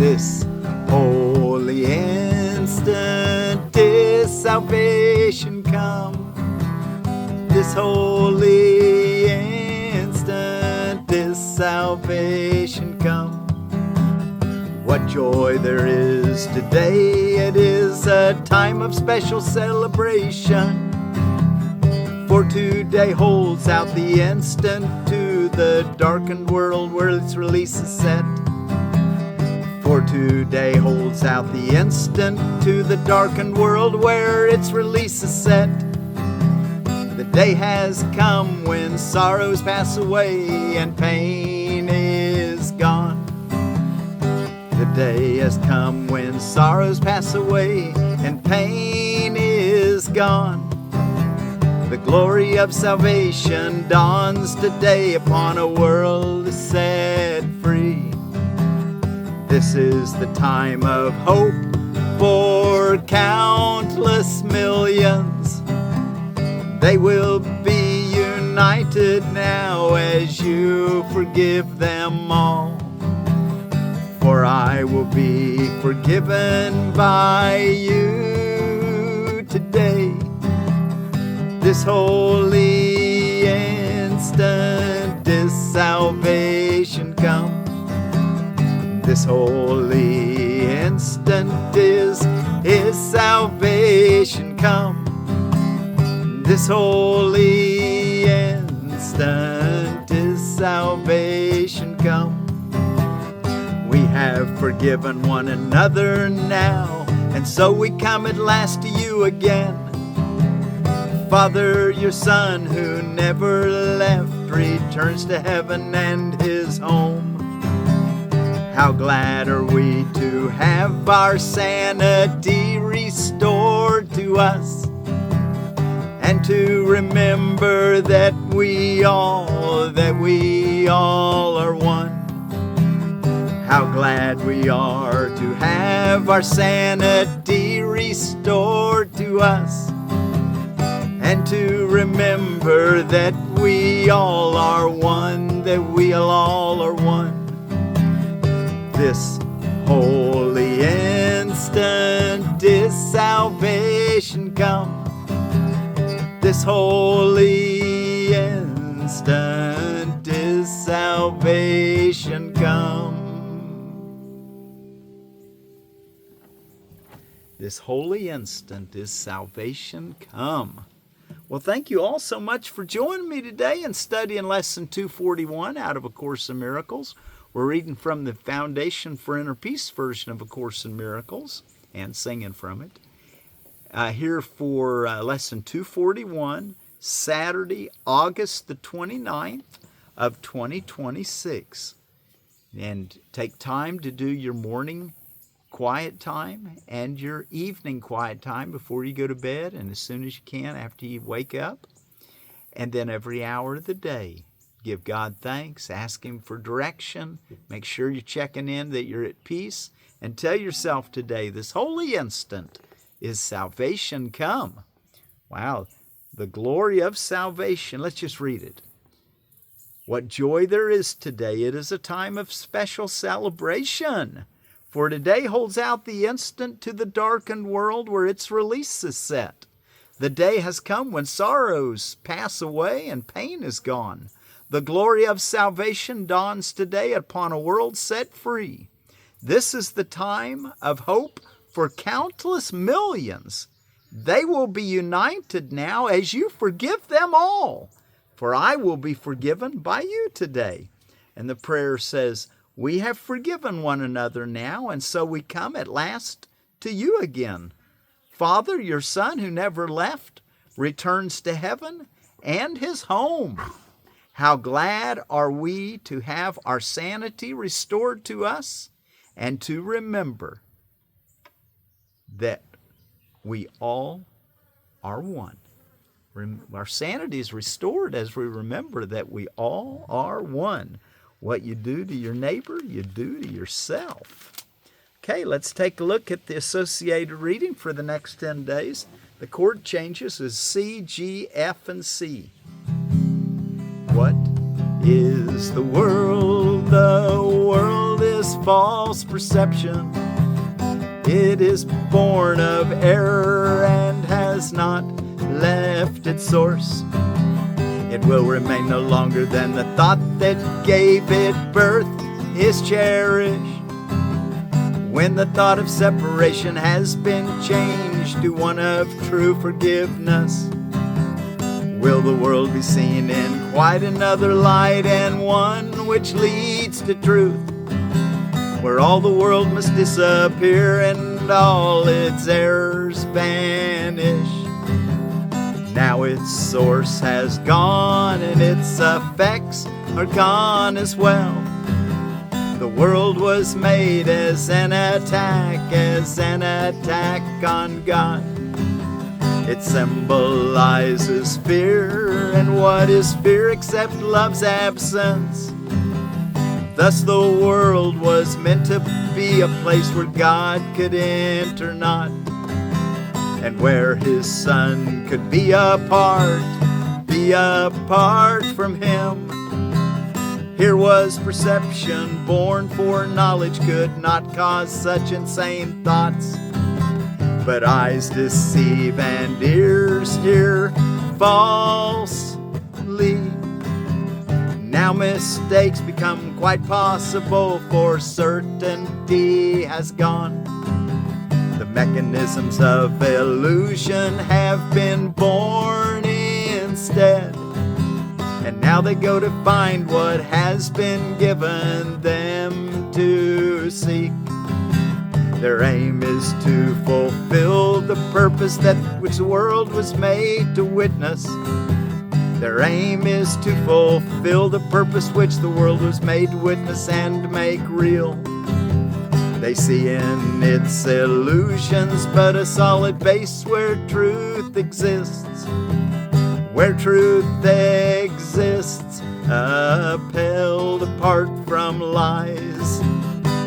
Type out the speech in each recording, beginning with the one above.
This holy instant is salvation come. This holy instant is salvation come. What joy there is today, it is a time of special celebration. For today holds out the instant to the darkened world where its release is set. For today holds out the instant to the darkened world where its release is set. The day has come when sorrows pass away and pain is gone. The day has come when sorrows pass away and pain is gone. The glory of salvation dawns today upon a world set free. This is the time of hope for countless millions. They will be united now as you forgive them all. For I will be forgiven by you today. This holy instant is salvation come. This holy instant is salvation come. This holy instant is salvation come. We have forgiven one another now, and so we come at last to you again. Father, your Son who never left returns to heaven and his home. How glad are we to have our sanity restored to us, and to remember that we all are one. How glad we are to have our sanity restored to us, and to remember that we all are one, that we all are one. This holy instant is salvation come. This holy instant is salvation come. This holy instant is salvation come. Well, thank you all so much for joining me today and studying Lesson 241 out of A Course in Miracles. We're reading from the Foundation for Inner Peace version of A Course in Miracles and singing from it. Here for Lesson 241, Saturday, August the 29th of 2026. And take time to do your morning quiet time and your evening quiet time before you go to bed and as soon as you can after you wake up. And then every hour of the day, give God thanks, ask Him for direction, make sure you're checking in that you're at peace, and tell yourself today, this holy instant is salvation come. Wow, the glory of salvation. Let's just read it. What joy there is today. It is a time of special celebration. For today holds out the instant to the darkened world where its release is set. The day has come when sorrows pass away and pain is gone. The glory of salvation dawns today upon a world set free. This is the time of hope for countless millions. They will be united now as you forgive them all. For I will be forgiven by you today. And the prayer says, we have forgiven one another now, and so we come at last to you again. Father, your Son who never left, returns to heaven and his home. How glad are we to have our sanity restored to us and to remember that we all are one. Our sanity is restored as we remember that we all are one. What you do to your neighbor, you do to yourself. Okay, let's take a look at the associated reading for the next 10 days. The chord changes is C, G, F, and C. What is the world? The world is was false perception. It is born of error and has not left its source. It will remain no longer than the thought that gave it birth is cherished. When the thought of separation has been changed to one of true forgiveness, will the world be seen in quite another light, and one which leads to truth, where all the world must disappear and all its errors vanish. Now its source has gone and its effects are gone as well. The world was made as an attack on God. It symbolizes fear, and what is fear except love's absence? Thus the world was meant to be a place where God could enter not, and where his Son could be apart from him. Here was perception born, for knowledge could not cause such insane thoughts. But eyes deceive and ears hear falsely. Now mistakes become quite possible, for certainty has gone. The mechanisms of illusion have been born instead, and now they go to find what has been given them to seek. Their aim is to fulfill the purpose that which the world was made to witness. Their aim is to fulfill the purpose which the world was made to witness and make real. They see in its illusions but a solid base where truth exists. Where truth exists, upheld apart from lies.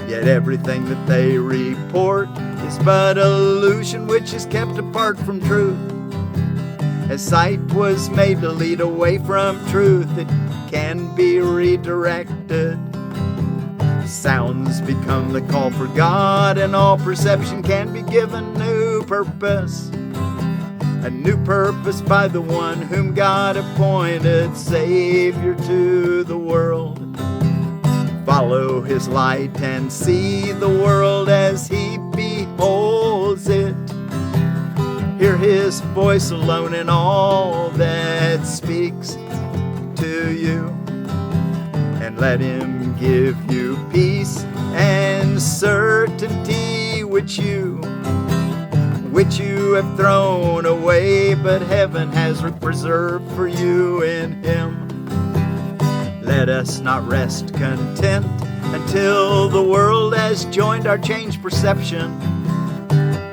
Yet everything that they report is but illusion which is kept apart from truth. As sight was made to lead away from truth, it can be redirected. Sounds become the call for God, and all perception can be given new purpose. A new purpose by the one whom God appointed Savior to the world. Follow his light and see the world as he beholds it. Hear his voice alone in all that speaks to you, and let him give you peace and certainty which you have thrown away, but heaven has preserved for you in him. Let us not rest content until the world has joined our changed perception.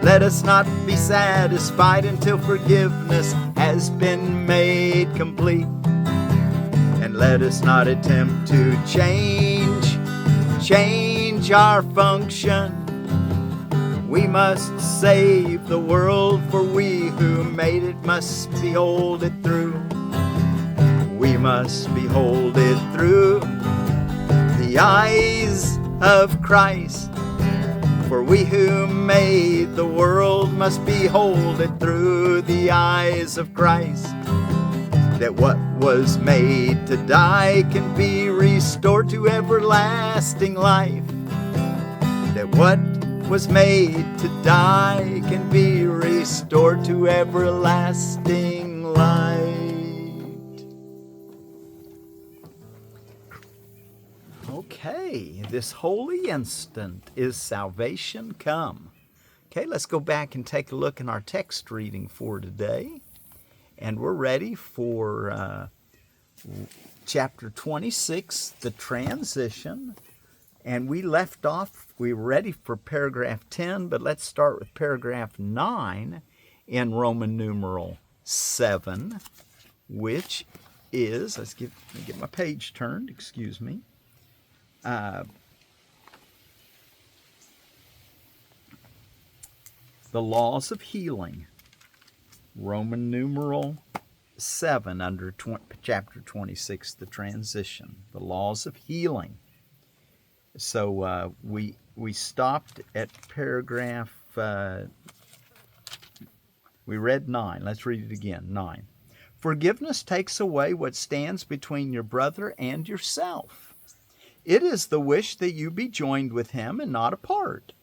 Let us not be satisfied until forgiveness has been made complete. And let us not attempt to change our function. We must save the world, for we who made it must behold it through. We must behold it through the eyes of Christ. For we who made the world must behold it through the eyes of Christ. That what was made to die can be restored to everlasting life. That what was made to die can be restored to everlasting life. Okay, this holy instant is salvation come. Okay, let's go back and take a look in our text reading for today. And we're ready for chapter 26, the transition. And we left off, we were ready for paragraph 10, but let's start with paragraph 9 in Roman numeral 7, which is, let me get my page turned, excuse me. The laws of healing, Roman numeral 7 under chapter 26, the transition, the laws of healing. So we stopped at paragraph, we read 9. Let's read it again, 9. Forgiveness takes away what stands between your brother and yourself. It is the wish that you be joined with him and not apart.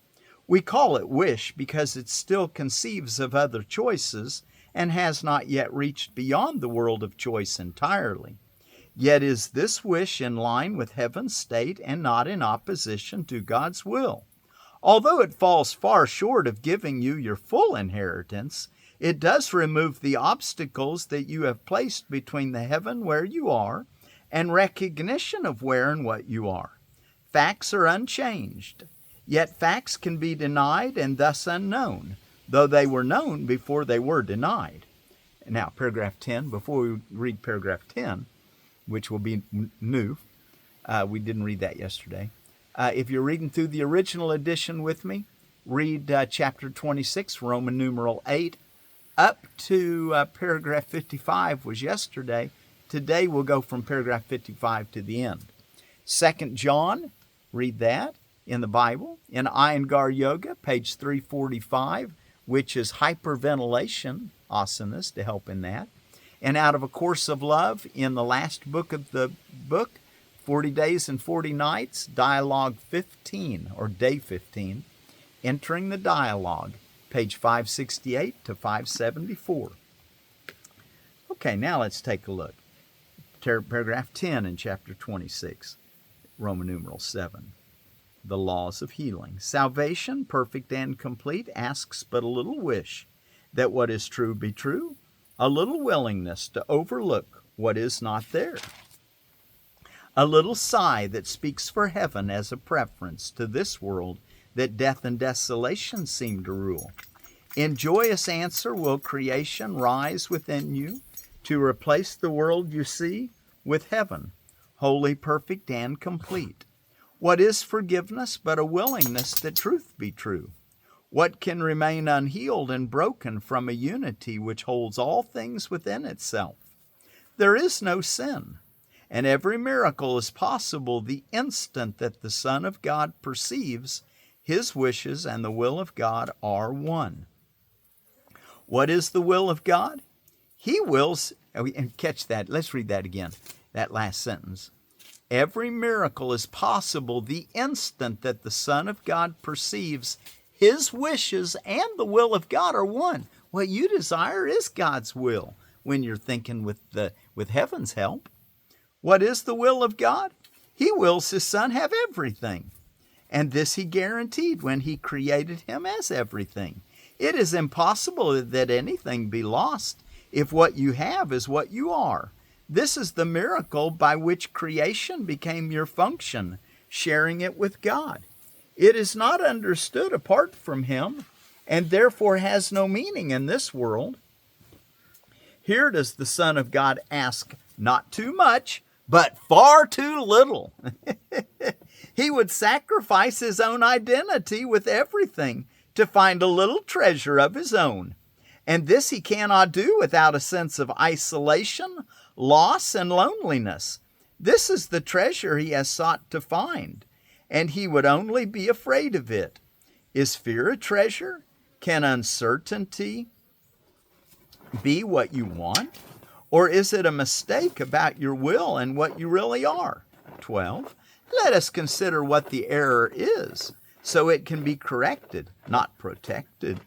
We call it wish because it still conceives of other choices and has not yet reached beyond the world of choice entirely. Yet is this wish in line with heaven's state and not in opposition to God's will. Although it falls far short of giving you your full inheritance, it does remove the obstacles that you have placed between the heaven where you are and recognition of where and what you are. Facts are unchanged, yet facts can be denied and thus unknown, though they were known before they were denied. Now, paragraph 10, before we read paragraph 10, which will be new, we didn't read that yesterday. If you're reading through the original edition with me, read chapter 26, Roman numeral 8, up to paragraph 55 was yesterday. Today we'll go from paragraph 55 to the end. 2 John, read that in the Bible. In Iyengar Yoga, page 345, which is hyperventilation, asanas, to help in that. And out of A Course of Love, in the last book of the book, 40 Days and 40 Nights, Dialogue 15, or Day 15, Entering the Dialogue, page 568 to 574. Okay, now let's take a look. Paragraph 10 in chapter 26, Roman numeral 7. The laws of healing. Salvation, perfect and complete, asks but a little wish that what is true be true, a little willingness to overlook what is not there, a little sigh that speaks for heaven as a preference to this world that death and desolation seem to rule. In joyous answer will creation rise within you to replace the world you see with heaven, holy, perfect, and complete. What is forgiveness but a willingness that truth be true? What can remain unhealed and broken from a unity which holds all things within itself? There is no sin, and every miracle is possible the instant that the Son of God perceives His wishes and the will of God are one. What is the will of God? He wills, and catch that, let's read that again, that last sentence. Every miracle is possible the instant that the Son of God perceives His wishes and the will of God are one. What you desire is God's will when you're thinking with heaven's help. What is the will of God? He wills His Son have everything. And this He guaranteed when He created him as everything. It is impossible that anything be lost if what you have is what you are. This is the miracle by which creation became your function, sharing it with God. It is not understood apart from Him, and therefore has no meaning in this world. Here does the Son of God ask not too much, but far too little. He would sacrifice His own identity with everything to find a little treasure of His own. And this He cannot do without a sense of isolation, loss, and loneliness. This is the treasure He has sought to find, and He would only be afraid of it. Is fear a treasure? Can uncertainty be what you want? Or is it a mistake about your will and what you really are? 12. Let us consider what the error is, so it can be corrected, not protected.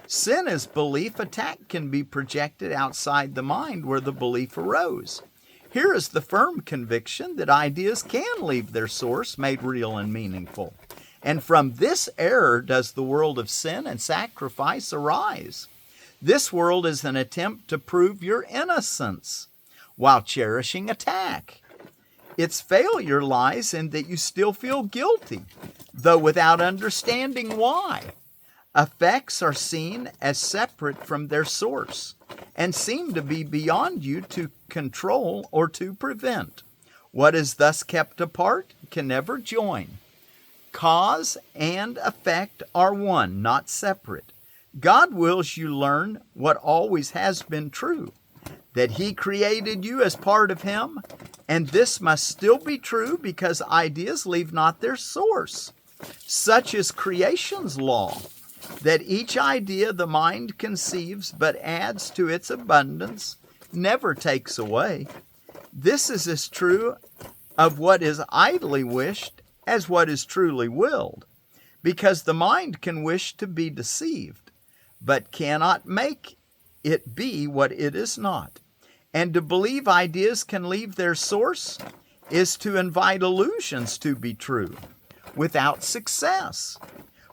Sin is belief. Attack can be projected outside the mind where the belief arose. Here is the firm conviction that ideas can leave their source made real and meaningful. And from this error does the world of sin and sacrifice arise. This world is an attempt to prove your innocence while cherishing attack. Its failure lies in that you still feel guilty, though without understanding why. Effects are seen as separate from their source and seem to be beyond you to control or to prevent. What is thus kept apart can never join. Cause and effect are one, not separate. God wills you learn what always has been true, that He created you as part of Him, And this must still be true because ideas leave not their source. Such is creation's law, that each idea the mind conceives but adds to its abundance, never takes away. This is as true of what is idly wished as what is truly willed, because the mind can wish to be deceived, but cannot make it be what it is not. And to believe ideas can leave their source is to invite illusions to be true, without success.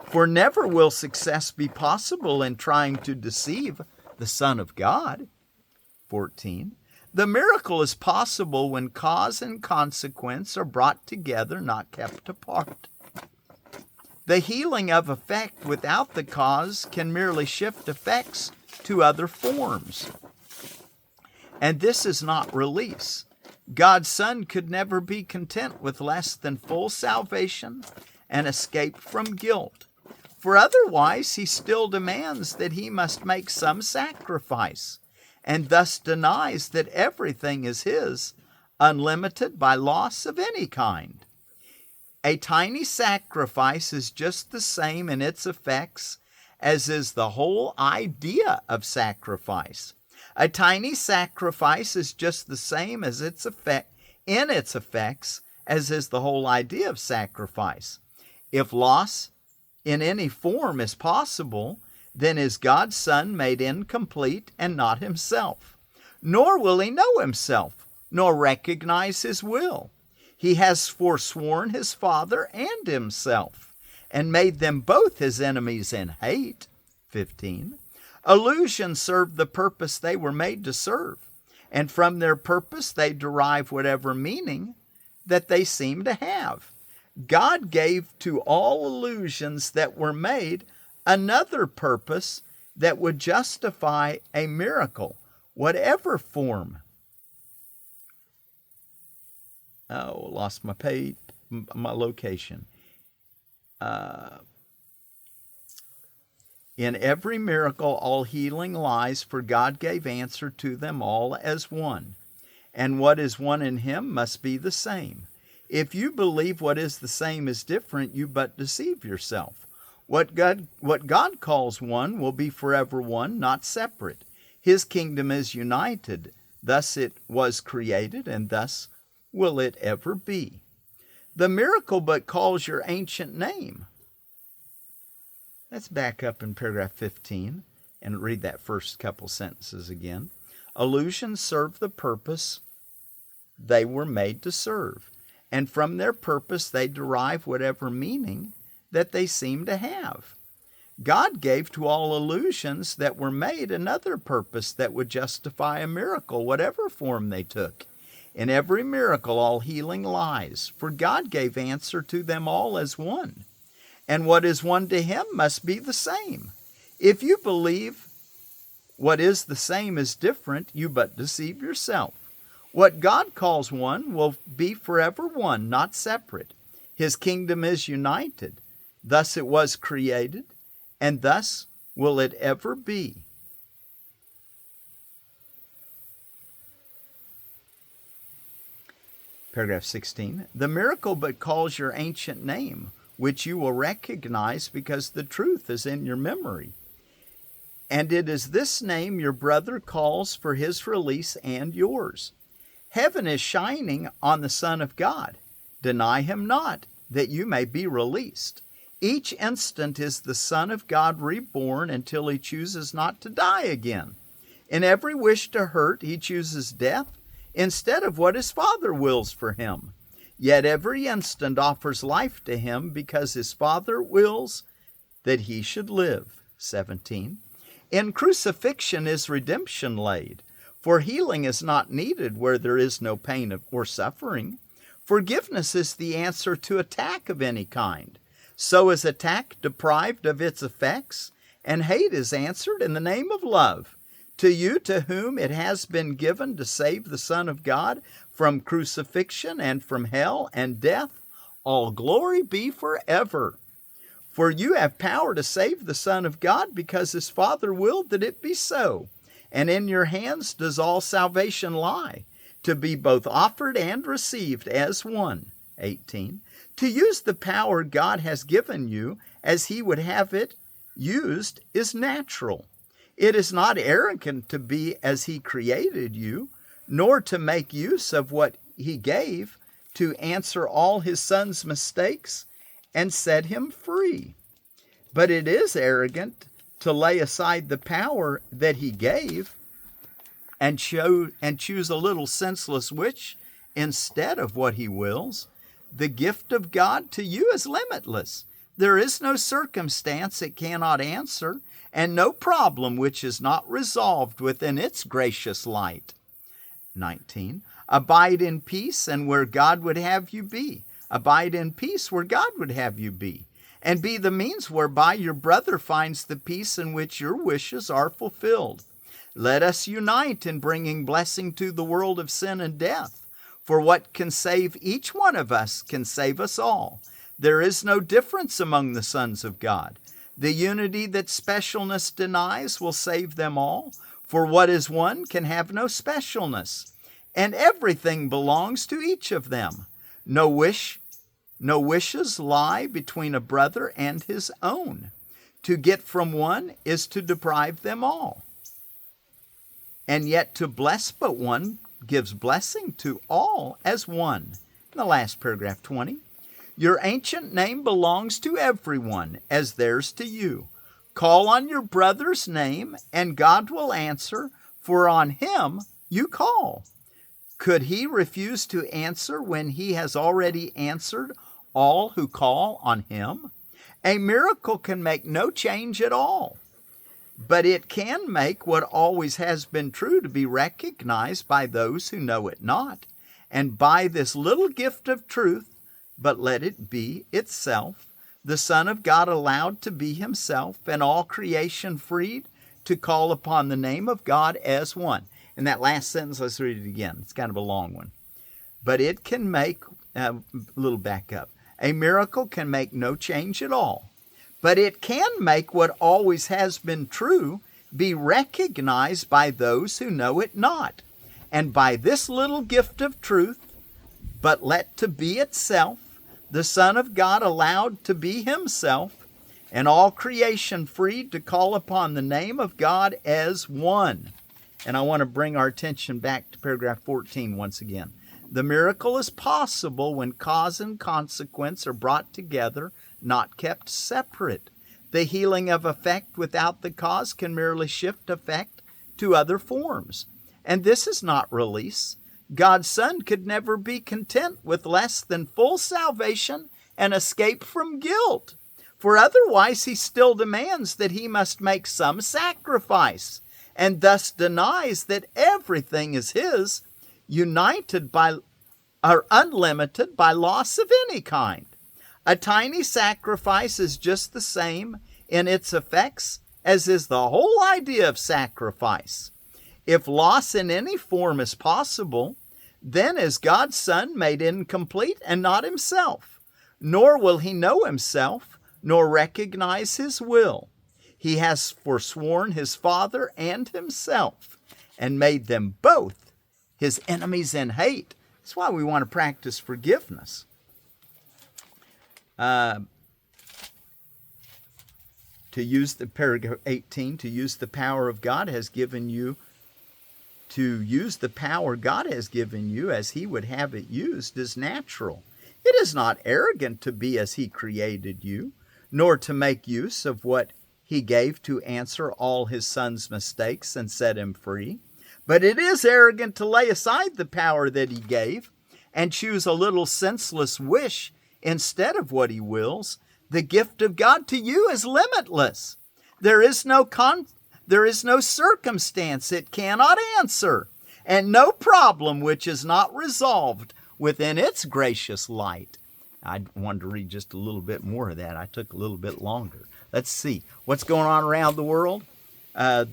For never will success be possible in trying to deceive the Son of God. 14. The miracle is possible when cause and consequence are brought together, not kept apart. The healing of effect without the cause can merely shift effects to other forms. And this is not release. God's Son could never be content with less than full salvation and escape from guilt. For otherwise he still demands that he must make some sacrifice, and thus denies that everything is his, unlimited by loss of any kind. A tiny sacrifice is just the same in its effects as is the whole idea of sacrifice. A tiny sacrifice is just the same as its effects as is the whole idea of sacrifice. If loss in any form is possible, then is God's Son made incomplete and not himself. Nor will he know himself, nor recognize his will. He has forsworn his Father and himself, and made them both his enemies in hate. 15. Illusions serve the purpose they were made to serve, and from their purpose they derive whatever meaning that they seem to have. God gave to all illusions that were made another purpose that would justify a miracle, whatever form. Oh, lost my page, my location. In every miracle all healing lies, for God gave answer to them all as one. And what is one in him must be the same. If you believe what is the same is different, you but deceive yourself. What God calls one will be forever one, not separate. His kingdom is united. Thus it was created, and thus will it ever be. The miracle but calls your ancient name. Let's back up in paragraph 15 and read that first couple sentences again. Illusions serve the purpose they were made to serve, and from their purpose they derive whatever meaning that they seem to have. God gave to all illusions that were made another purpose that would justify a miracle, whatever form they took. In every miracle all healing lies, for God gave answer to them all as one. And what is one to him must be the same. If you believe what is the same is different, you but deceive yourself. What God calls one will be forever one, not separate. His kingdom is united. Thus it was created, and thus will it ever be. Paragraph 16. The miracle but calls your ancient name, which you will recognize because the truth is in your memory. And it is this name your brother calls for his release and yours. Heaven is shining on the Son of God. Deny him not, that you may be released. Each instant is the Son of God reborn until he chooses not to die again. In every wish to hurt, he chooses death instead of what his Father wills for him. Yet every instant offers life to him because his Father wills that he should live. 17. In crucifixion is redemption laid, for healing is not needed where there is no pain or suffering. Forgiveness is the answer to attack of any kind. So is attack deprived of its effects, and hate is answered in the name of love. To you to whom it has been given to save the Son of God from crucifixion and from hell and death, all glory be forever. For you have power to save the Son of God because his Father willed that it be so. And in your hands does all salvation lie. to be both offered and received as one. 18. To use the power God has given you as he would have it used is natural. It is not arrogant to be as he created you, nor to make use of what he gave to answer all his son's mistakes and set him free. But it is arrogant to lay aside the power that he gave and choose a little senseless wish instead of what he wills. The gift of God to you is limitless. There is no circumstance it cannot answer, and no problem which is not resolved within its gracious light. 19. Abide in peace and where God would have you be. Abide in peace where God would have you be, and be the means whereby your brother finds the peace in which your wishes are fulfilled. Let us unite in bringing blessing to the world of sin and death, for what can save each one of us can save us all. There is no difference among the sons of God. The unity that specialness denies will save them all, for what is one can have no specialness, and everything belongs to each of them. No wishes lie between a brother and his own. To get from one is to deprive them all. And yet to bless but one gives blessing to all as one. In the last paragraph, 20. Your ancient name belongs to everyone, as theirs to you. Call on your brother's name, and God will answer, for on him you call. Could he refuse to answer when he has already answered all who call on him? A miracle can make no change at all, but it can make what always has been true to be recognized by those who know it not. And by this little gift of truth, but let it be itself, the Son of God allowed to be himself, and all creation freed to call upon the name of God as one. And that last sentence, let's read it again. It's kind of a long one. But it can make, a little back up, a miracle can make no change at all, but it can make what always has been true be recognized by those who know it not. And by this little gift of truth, but let to be itself, the Son of God allowed to be himself, and all creation freed to call upon the name of God as one. And I want to bring our attention back to paragraph 14 once again. The miracle is possible when cause and consequence are brought together, not kept separate. The healing of effect without the cause can merely shift effect to other forms. And this is not release. God's Son could never be content with less than full salvation and escape from guilt, for otherwise he still demands that he must make some sacrifice, and thus denies that everything is his, united by or unlimited by loss of any kind. A tiny sacrifice is just the same in its effects as is the whole idea of sacrifice. If loss in any form is possible, then is God's Son made incomplete and not himself, nor will he know himself, nor recognize his will. He has forsworn his Father and himself, and made them both his enemies in hate. That's why we want to practice forgiveness. To use the paragraph 18, to use the power of God has given you, to use the power God has given you as he would have it used is natural. It is not arrogant to be as he created you, nor to make use of what he gave to answer all his Son's mistakes and set him free. But it is arrogant to lay aside the power that he gave and choose a little senseless wish instead of what he wills. The gift of God to you is limitless. There is no circumstance it cannot answer, and no problem which is not resolved within its gracious light. I wanted to read just a little bit more of that. I took a little bit longer. Let's see. What's going on around the world? The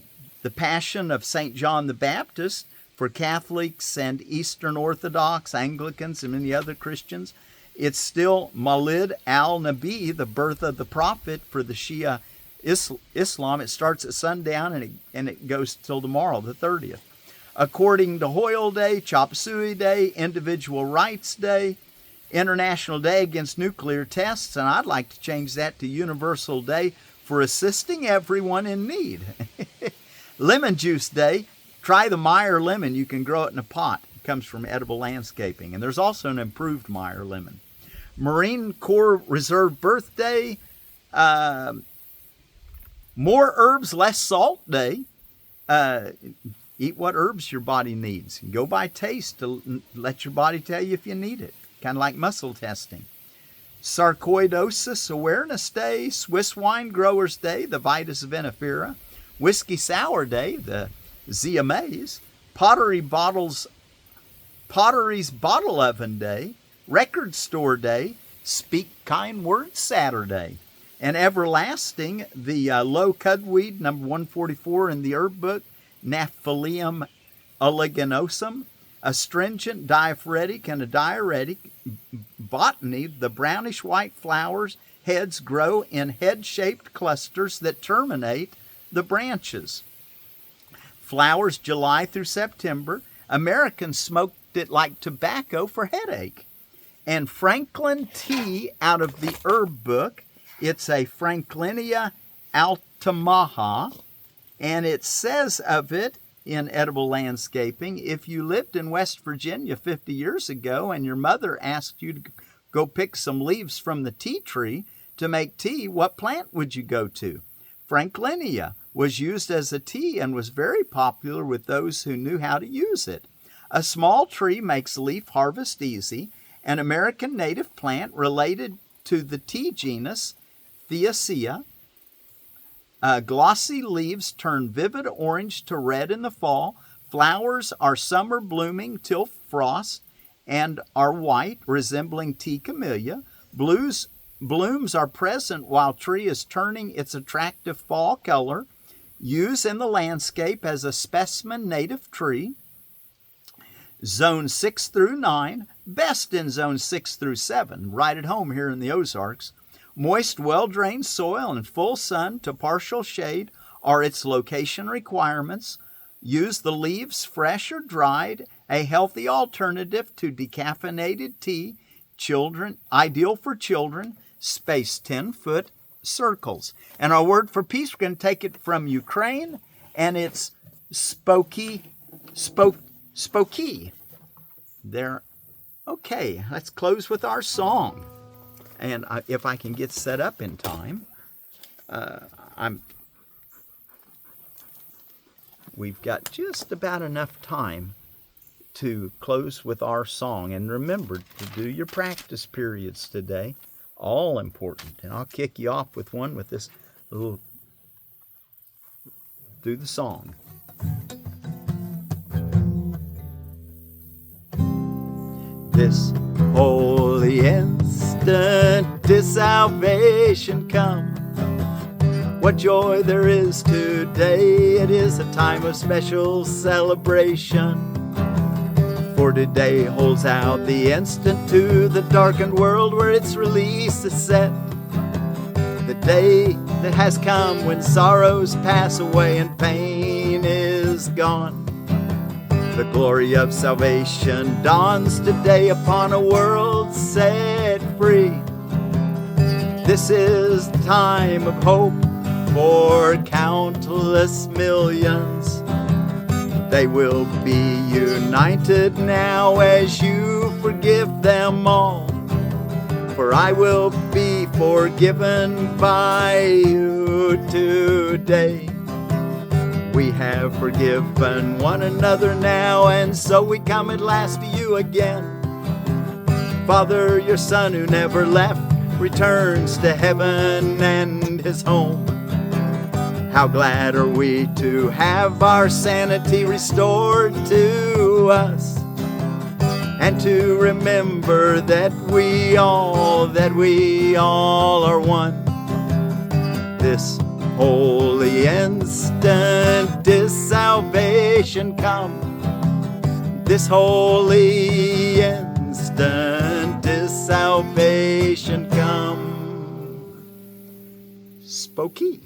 Passion of St. John the Baptist for Catholics and Eastern Orthodox, Anglicans, and many other Christians. It's still Mawlid al-Nabi, the birth of the prophet for the Shia Islam. It starts at sundown and it goes till tomorrow, the 30th. According to Hoyle Day, Chop Suey Day, Individual Rights Day, International Day Against Nuclear Tests, and I'd like to change that to Universal Day for Assisting Everyone in Need. Lemon Juice Day. Try the Meyer lemon. You can grow it in a pot. It comes from Edible Landscaping. And there's also an improved Meyer lemon. Marine Corps Reserve Birthday. More Herbs, Less Salt Day. Eat what herbs your body needs. Go by taste to let your body tell you if you need it. Kind of like muscle testing. Sarcoidosis Awareness Day, Swiss Wine Growers Day, the Vitis vinifera, Whiskey Sour Day, the ZMAs, Pottery's Bottle Oven Day, Record Store Day, Speak Kind Words Saturday, and Everlasting, the low cudweed, number 144 in the herb book, Naphthalinium oleaginosum, astringent, diaphoretic, and a diuretic. Botany, the brownish white flowers heads grow in head-shaped clusters that terminate the branches. Flowers July through September. Americans smoked it like tobacco for headache. And Franklin tea out of the herb book. It's a Franklinia altamaha, and it says of it in Edible Landscaping, if you lived in West Virginia 50 years ago and your mother asked you to go pick some leaves from the tea tree to make tea, what plant would you go to? Franklinia was used as a tea and was very popular with those who knew how to use it. A small tree makes leaf harvest easy, an American native plant related to the tea genus Theasia. Glossy leaves turn vivid orange to red in the fall. Flowers are summer blooming till frost and are white, resembling tea camellia. Blooms are present while tree is turning its attractive fall color. Use in the landscape as a specimen native tree. Zone 6 through 9, best in zone 6 through 7, right at home here in the Ozarks. Moist, well-drained soil and full sun to partial shade are its location requirements. Use the leaves fresh or dried, a healthy alternative to decaffeinated tea. Ideal for children. Space 10-foot circles. And our word for peace, we're going to take it from Ukraine, and it's Spokiy. Spokiy. There. Okay, let's close with our song. And if I can get set up in time, we've got just about enough time to close with our song. And remember to do your practice periods today. All important. And I'll kick you off with one with this little, do the song. This holy instant is salvation come. What joy there is today, it is a time of special celebration. For today holds out the instant to the darkened world where its release is set. The day that has come when sorrows pass away and pain is gone. The glory of salvation dawns today upon a world set free. This is the time of hope for countless millions. They will be united now as you forgive them all. For I will be forgiven by you today. We have forgiven one another now, and so we come at last to you again. Father, your Son who never left returns to heaven and his home. How glad are we to have our sanity restored to us, and to remember that we all are one. This holy instant is salvation come. This holy instant is salvation come. Spokiy.